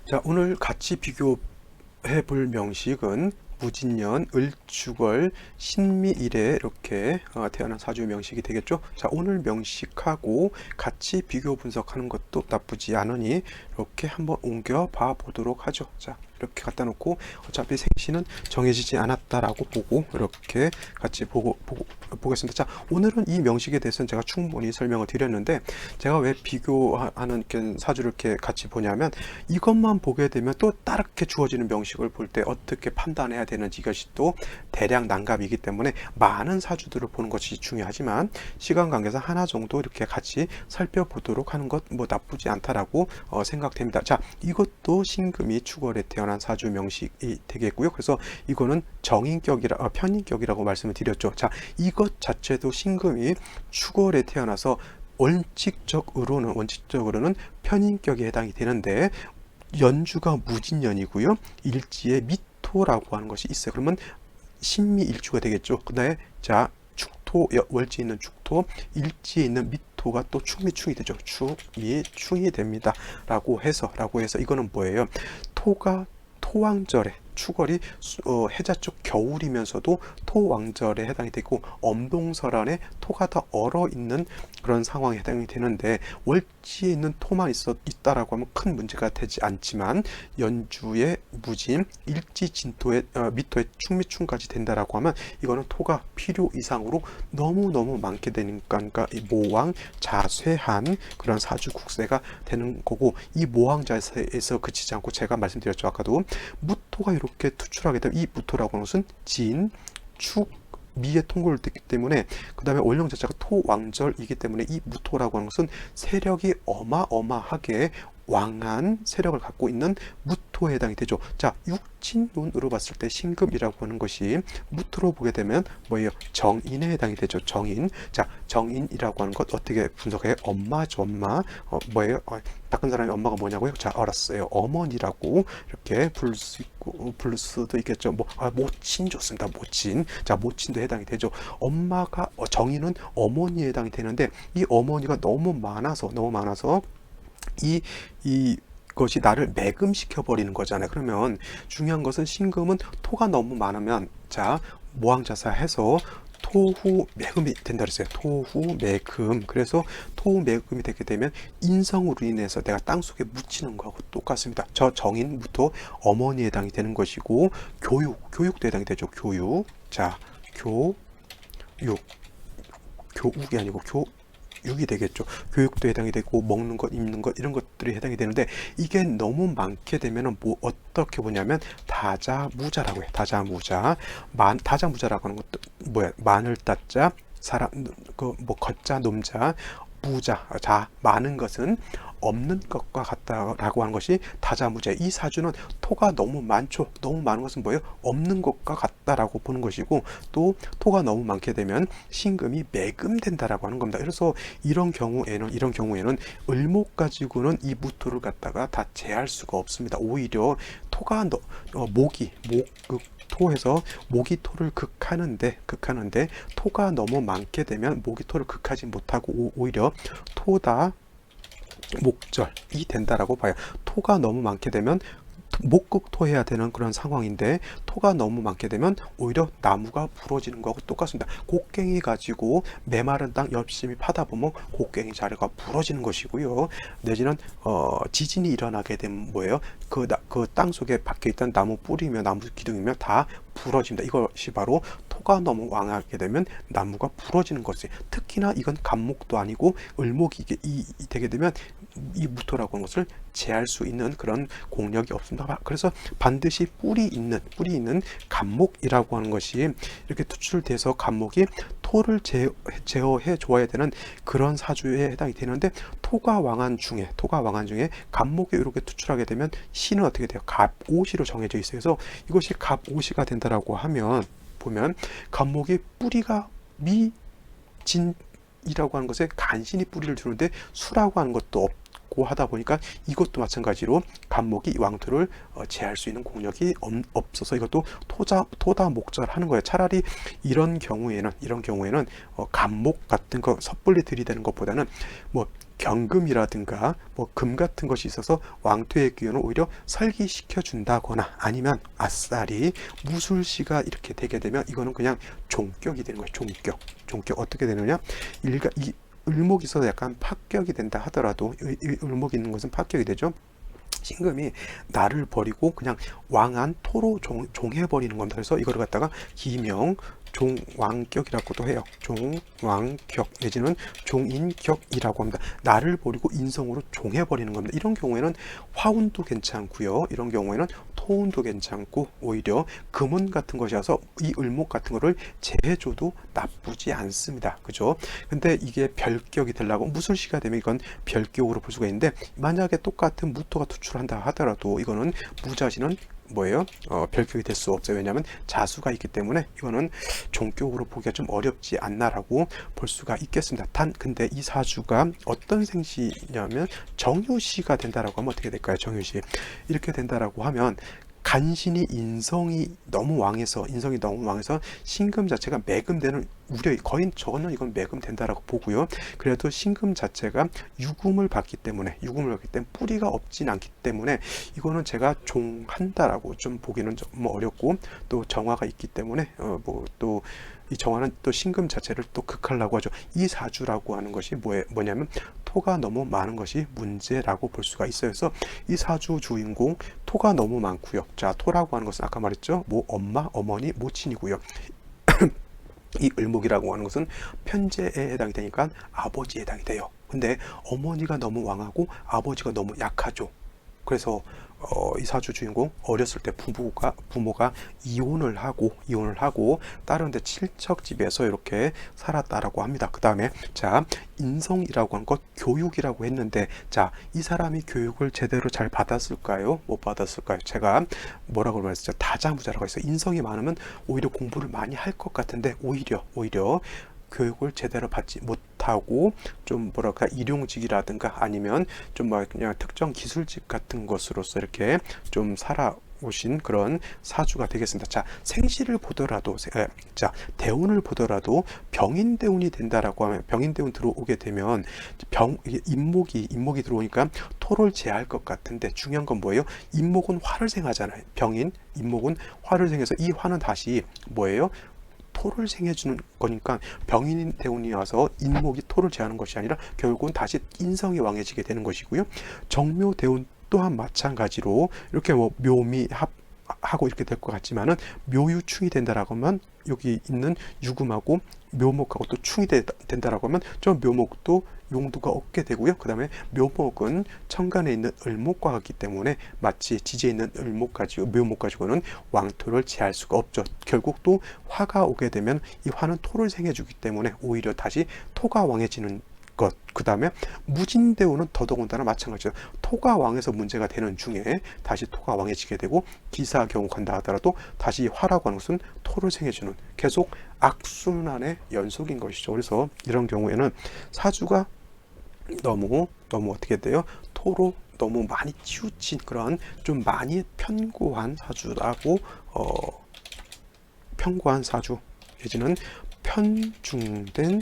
자, 오늘 같이 비교해 볼 명식은 무진년, 을축월, 신미일에 이렇게 태어난 사주 명식이 되겠죠. 자, 오늘 명식하고 같이 비교 분석하는 것도 나쁘지 않으니 이렇게 한번 옮겨 봐 보도록 하죠. 자, 이렇게 갖다 놓고 어차피 생시는 정해지지 않았다라고 보고 이렇게 같이 보겠습니다. 자, 오늘은 이 명식에 대해서는 제가 충분히 설명을 드렸는데, 제가 왜 비교하는 사주를 이렇게 같이 보냐면, 이것만 보게 되면 또 다르게 주어지는 명식을 볼 때 어떻게 판단해야 되는지 이것이 또 대략 난감이기 때문에 많은 사주들을 보는 것이 중요하지만, 시간 관계상 하나 정도 이렇게 같이 살펴보도록 하는 것 뭐 나쁘지 않다라고 생각됩니다. 자, 이것도 신금이 축월에 태어난 사주 명식이 되겠고요. 그래서 이거는 편인격이라고 말씀을 드렸죠. 자, 이것 자체도 신금이 축월에 태어나서 원칙적으로는 편인격에 해당이 되는데, 연주가 무진년이고요. 일지에 미토라고 하는 것이 있어요. 그러면 신미일주가 되겠죠. 그다음에 자, 축토, 월지에 있는 축토, 일지에 있는 미토가 또 축미충이 되죠. 축미충이 됩니다. 라고 해서 이거는 뭐예요? 토가 토왕절에, 축월이 해자 쪽 겨울이면서도 토왕절에 해당이 되고, 엄동설안에 토가 더 얼어 있는 그런 상황에 해당이 되는데, 월지에 있는 토만 있다라고 하면 큰 문제가 되지 않지만, 연주의 무진, 일지 진토의 미토의 축미충까지 된다라고 하면 이거는 토가 필요 이상으로 너무 많게 되니까, 그러니까 이 모왕 자쇠한 그런 사주 국세가 되는 거고, 이 모왕 자세에서 그치지 않고 제가 말씀드렸죠. 아까도 무토가 이렇게 투출하게 되면, 이 무토라고 하는 것은 진, 축, 미의 통고를 듣기 때문에, 그 다음에 월령 자체가 토왕절이기 때문에 이 무토라고 하는 것은 세력이 어마어마하게 왕한 세력을 갖고 있는 무토에 해당이 되죠. 자, 육친론으로 봤을 때 신금이라고 하는 것이 무토로 보게 되면 뭐예요? 정인에 해당이 되죠. 정인. 자, 정인이라고 하는 것 어떻게 분석해요? 엄마죠, 엄마. 뭐예요? 닦은 사람이 엄마가 뭐냐고요? 자, 알았어요. 어머니라고 이렇게 부를 수도 있겠죠. 모친 좋습니다. 모친. 자, 모친도 해당이 되죠. 엄마가 정인은 어머니에 해당이 되는데, 이 어머니가 너무 많아서 이것이 나를 매금시켜 버리는 거잖아요. 그러면 중요한 것은, 신금은 토가 너무 많으면, 자, 모왕자사해서 토후 매금이 된다 그랬어요. 토후 매금. 그래서 토후 매금이 되게 되면 인성으로 인해서 내가 땅속에 묻히는 거하고 똑같습니다. 저 정인 무토 어머니에 해당이 되는 것이고, 교육도 해당이 되죠. 교육. 자, 교육이 아니고 교육이 되겠죠. 교육도 해당이 되고, 먹는 것, 입는 것, 이런 것들이 해당이 되는데, 이게 너무 많게 되면은 어떻게 보냐면 다자무자라고 해요. 다자무자라고 하는 것도 뭐야? 마늘 따자, 사람 걷자, 놈자, 무자. 자, 많은 것은 없는 것과 같다라고 하는 것이 다자무자. 이 사주는 토가 너무 많죠. 너무 많은 것은 뭐예요? 없는 것과 같다라고 보는 것이고, 또 토가 너무 많게 되면 신금이 매금된다라고 하는 겁니다. 그래서 이런 경우에는 을목 가지고는 이 무토를 갖다가 다 제할 수가 없습니다. 오히려 토가 토해서 목이 토를 극하는데 토가 너무 많게 되면 목이 토를 극하지 못하고 오히려 토다 목절이 된다라고 봐요. 토가 너무 많게 되면 목극토해야 되는 그런 상황인데, 토가 너무 많게 되면 오히려 나무가 부러지는 거하고 똑같습니다. 곡괭이 가지고 메마른 땅 열심히 파다 보면 곡괭이 자리가 부러지는 것이고요. 내지는 지진이 일어나게 되면 뭐예요? 그 땅 속에 박혀 있던 나무 뿌리며 나무 기둥이며 다 부러집니다. 이것이 바로 토가 너무 왕하게 되면 나무가 부러지는 것이에요. 특히나 이건 간목도 아니고 을목이 되게 되면 이 무토라고 하는 것을 제할 수 있는 그런 공력이 없습니다. 그래서 반드시 뿌리 있는 간목이라고 하는 것이 이렇게 투출돼서 간목이 토를 제어해 줘야 되는 그런 사주에 해당이 되는데, 토가 왕한 중에 간목이 이렇게 투출하게 되면 신은 어떻게 돼요? 갑오시로 정해져 있어요. 그래서 이것이 갑오시가 된다라고 하면, 보면 간목이 뿌리가 미진이라고 하는 것에 간신히 뿌리를 주는데 수라고 하는 것도 없고 하다 보니까, 이것도 마찬가지로 간목이 왕토를 제할 수 있는 공력이 없어서 이것도 토다 목절하는 거예요. 차라리 이런 경우에는 간목 같은 거 섣불리 들이대는 것보다는 경금이라든가 뭐 금 같은 것이 있어서 왕토의 기운을 오히려 설기시켜 준다거나 아니면 아싸리 무술시가 이렇게 되게 되면 이거는 그냥 종격이 되는 거예요. 종격 어떻게 되느냐? 이 을목이 있어서 약간 파격이 된다 하더라도 이 을목이 있는 것은 파격이 되죠. 신금이 나를 버리고 그냥 왕한 토로 종해버리는 겁니다. 그래서 이거를 갖다가 기명 종왕격이라고도 해요. 종왕격 내지는 종인격이라고 합니다. 나를 버리고 인성으로 종해버리는 겁니다. 이런 경우에는 화운도 괜찮고요. 이런 경우에는 토운도 괜찮고 오히려 금운 같은 것이어서 이 을목 같은 거를 제해줘도 나쁘지 않습니다. 그죠? 근데 이게 별격이 되려고 무술시가 되면 이건 별격으로 볼 수가 있는데 만약에 똑같은 무토가 투출한다 하더라도 이거는 무자신은 뭐예요? 별격이 될 수 없어요. 왜냐하면 자수가 있기 때문에 이거는 종격으로 보기가 좀 어렵지 않나라고 볼 수가 있겠습니다. 근데 이 사주가 어떤 생시냐면 정유시가 된다라고 하면 어떻게 될까요? 정유시 이렇게 된다라고 하면 간신히 인성이 너무 왕해서 신금 자체가 매금되는 우려 거의 저는 이건 매금된다라고 보고요. 그래도 신금 자체가 유금을 받기 때문에 뿌리가 없진 않기 때문에 이거는 제가 종한다라고 좀 보기는 좀 어렵고 또 정화가 있기 때문에 뭐 또 이 정화는 또 신금 자체를 또 극하려고 하죠. 이 사주라고 하는 것이 뭐냐면 토가 너무 많은 것이 문제라고 볼 수가 있어요. 그래서 이 사주 주인공 토가 너무 많고요. 자, 토라고 하는 것은 아까 말했죠. 엄마, 어머니, 모친이고요. 이 을목이라고 하는 것은 편재에 해당이 되니까 아버지에 해당이 돼요. 근데 어머니가 너무 왕하고 아버지가 너무 약하죠. 그래서 이 사주 주인공 어렸을 때 부모가 이혼을 하고 다른 데 친척집에서 이렇게 살았다라고 합니다. 그 다음에 자, 인성이라고 한 것 교육이라고 했는데 자, 이 사람이 교육을 제대로 잘 받았을까요? 못 받았을까요? 제가 뭐라고 말했죠? 다자무자라고 했어요. 인성이 많으면 오히려 공부를 많이 할 것 같은데 오히려 교육을 제대로 받지 못하고 좀 뭐랄까 일용직이라든가 아니면 좀 뭐 그냥 특정 기술직 같은 것으로서 이렇게 좀 살아오신 그런 사주가 되겠습니다. 자, 생시를 보더라도 자, 대운을 보더라도 병인대운이 된다라고 하면 병인대운 들어오게 되면 인목이 들어오니까 토를 제할 것 같은데 중요한 건 뭐예요? 인목은 화를 생하잖아요. 인목은 화를 생해서 이 화는 다시 뭐예요? 토를 생해주는 거니까 병인 대운이 와서 인목이 토를 제하는 것이 아니라 결국은 다시 인성이 왕해지게 되는 것이고요. 정묘 대운 또한 마찬가지로 이렇게 뭐 묘미 하고 이렇게 될 것 같지만은 묘유충이 된다라고 하면 여기 있는 유금하고 묘목하고 또 충이 된다라고 하면 저 묘목도 용도가 없게 되고요. 그 다음에 묘목은 천간에 있는 을목과 같기 때문에 마치 지지에 있는 묘목 가지고는 왕토를 제할 수가 없죠. 결국 또 화가 오게 되면 이 화는 토를 생해주기 때문에 오히려 다시 토가 왕해지는 것. 그 다음에 무진대운은 더더군다나 마찬가지죠. 토가 왕에서 문제가 되는 중에 다시 토가 왕해지게 되고 기사 경우 간다 하더라도 다시 화라고 하는 것은 토를 생해주는 계속 악순환의 연속인 것이죠. 그래서 이런 경우에는 사주가 너무 어떻게 돼요? 토로 너무 많이 치우친 그런 좀 많이 편고한 사주라고 편고한 사주 내지는 편중된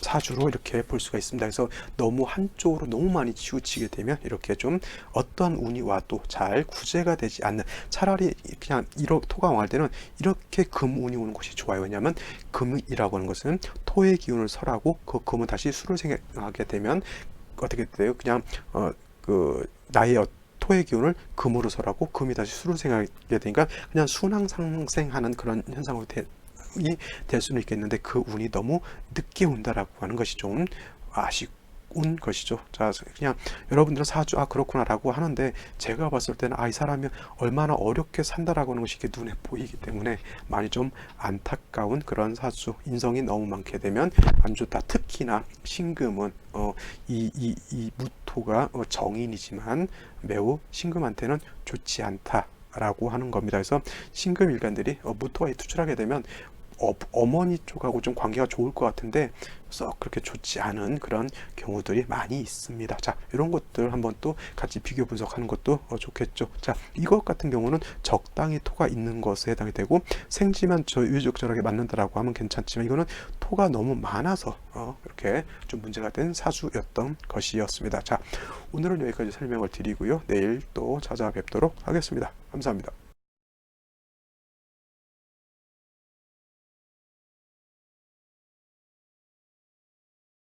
사주로 이렇게 볼 수가 있습니다. 그래서 너무 한쪽으로 너무 많이 치우치게 되면 이렇게 좀 어떠한 운이 와도 잘 구제가 되지 않는 차라리 그냥 토가 왕할 때는 이렇게 금운이 오는 것이 좋아요. 왜냐하면 금이라고 하는 것은 토의 기운을 설하고 그 금은 다시 수를 생하게 되면 어떻게 돼요? 그냥 나의 토의 기운을 금으로 설하고 금이 다시 수를 생하게 되니까 그냥 순항상생하는 그런 현상으로 될 수는 있겠는데 그 운이 너무 늦게 온다라고 하는 것이 좀 아쉬운 것이죠. 자, 그냥 여러분들은 사주 그렇구나라고 하는데 제가 봤을 때는 이 사람이 얼마나 어렵게 산다라고 하는 것이 이렇게 눈에 보이기 때문에 많이 좀 안타까운 그런 사주. 인성이 너무 많게 되면 안 좋다. 특히나 신금은 이 무토가 정인이지만 매우 신금한테는 좋지 않다라고 하는 겁니다. 그래서 신금 일간들이 무토가 투출하게 되면 어머니 쪽하고 좀 관계가 좋을 것 같은데 썩 그렇게 좋지 않은 그런 경우들이 많이 있습니다. 자, 이런 것들 한번 또 같이 비교 분석하는 것도 좋겠죠. 자, 이것 같은 경우는 적당히 토가 있는 것에 해당이 되고 생지만 유적절하게 맞는다라고 하면 괜찮지만 이거는 토가 너무 많아서 이렇게 좀 문제가 된 사주였던 것이었습니다. 자, 오늘은 여기까지 설명을 드리고요. 내일 또 찾아뵙도록 하겠습니다. 감사합니다.